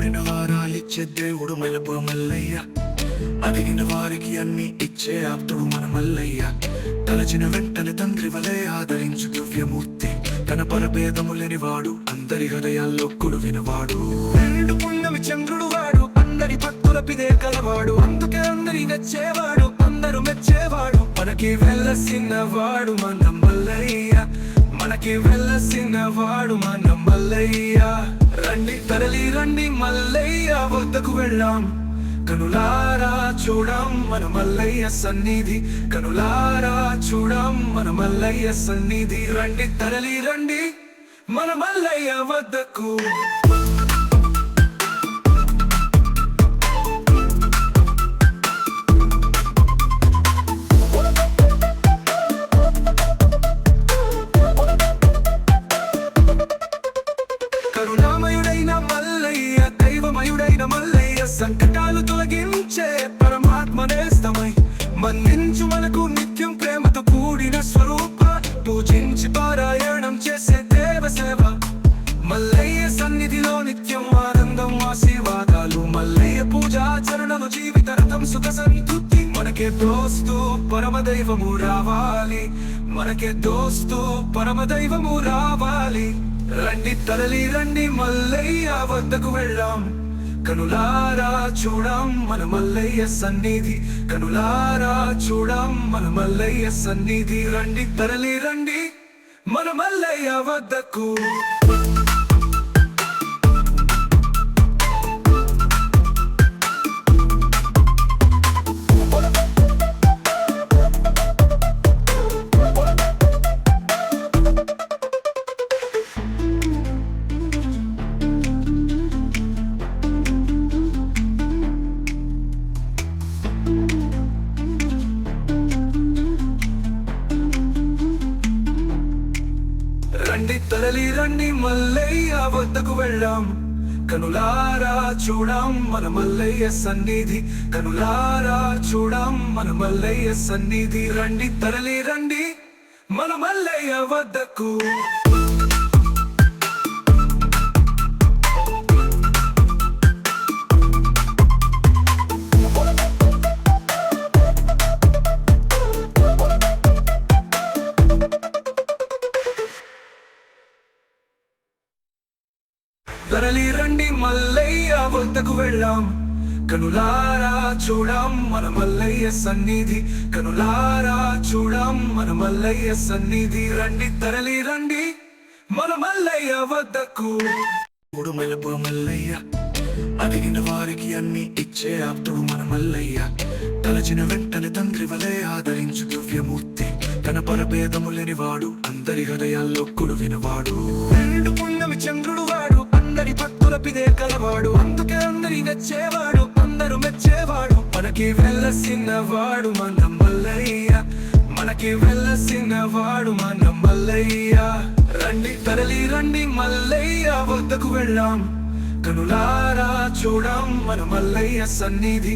కోరిన వారాలిచ్చే దేవుడు మెలపు మల్లయ్య. అడిగిన వారికి అన్ని ఇచ్చే ఆప్తుడు మన మల్లయ్య. తలచిన వెంటనే తండ్రి వలె ఆదరించు దివ్యమూర్తి. తన పరభేదము లేనివాడు, అందరి హృదయాల్లో కొలువినవాడు. నిండు పుణ్యమి చంద్రుడు వాడు, అందరి భక్తుల పిదే కలవాడు. అందుకే అందరి నచ్చేవాడు, అందరూ మెచ్చేవాడు. మనకి వెలసినవాడు మన మల్లయ్య, మనకి వెలసినవాడు మన మల్లయ్య. రండి తరలి రండి మల్లయ్య వద్దకు వెళ్ళాం. కనులారా చూడం మన మల్లయ్య సన్నిధి, కనులారా చూడం మన మల్లయ్య సన్నిధి. రండి తరలి రండి మన మల్లయ్య వద్దకు. కరుణామయుడైన మల్లయ్య, దైవమయుడైన మల్లయ్య, సంకటాలు తొలగించే పరమాత్మ నేస్తమై మన్నించు మనకు నిత్యం ప్రేమతో కూడిన స్వరూప. పూజించి పారాయణం చేసే దేవ సేవ. మల్లయ్య సన్నిధిలో నిత్యం ఆనందం ఆశీర్వాదాలు. మల్లయ్య పూజాచరణలు జీవిత రథం సుఖ సంతృప్తి. మనకే దోస్తు పరమదైవము రావాలి, మనకే దోస్తు పరమదైవము రావాలి. రండి తరలి రండి మల్లయ్య వద్దకు వెళ్ళాం. కనులారా చూడం మన మల్లయ్య సన్నిధి, కనులారా చూడం మన మల్లయ్య సన్నిధి. రండి తరలి రండి మన మల్లయ్య వద్దకు. రండి తరలి రండి మల్లయ్య వద్దకు వెళ్ళాం. కనులారా చూడం మన మల్లయ్య సన్నిధి, కనులారా చూడం మన మల్లయ్య సన్నిధి. రండి తరలి రండి మన మల్లయ్య వద్దకు. తరలి రండి మల్లయ్య వద్దకు వెళ్ళాం. కనులారా చూడం మన మల్లయ్య సన్నిధి, కనులారా చూడం మన మల్లయ్య సన్నిధి. రండి తరలి రండి మన మల్లయ్య వద్దకు. మూడు మెలపు మల్లయ్య, అడిగిన వారికి అన్ని ఇచ్చే ఆప్తుడు మన మల్లయ్య. తలచిన వెంటనే తండ్రి వలె ఆదరించు దివ్యమూర్తి. తన పరభేదము లేనివాడు, అందరి హృదయాల్లో కొలువినవాడు. నిండు పుణ్యమి చంద్రుడు వాడు, అందరి భక్తుల పిదే కలవాడు. అందుకే అందరి నచ్చేవాడు, అందరూ మెచ్చేవాడు. మనకి వెలసినవాడు మన మల్లయ్య, మనకి వెలసినవాడు మన మల్లయ్య. రండి తరలి రండి మల్లయ్య వద్దకు వెళ్ళాం. కనులారా చూడం మన మల్లయ్య సన్నిధి.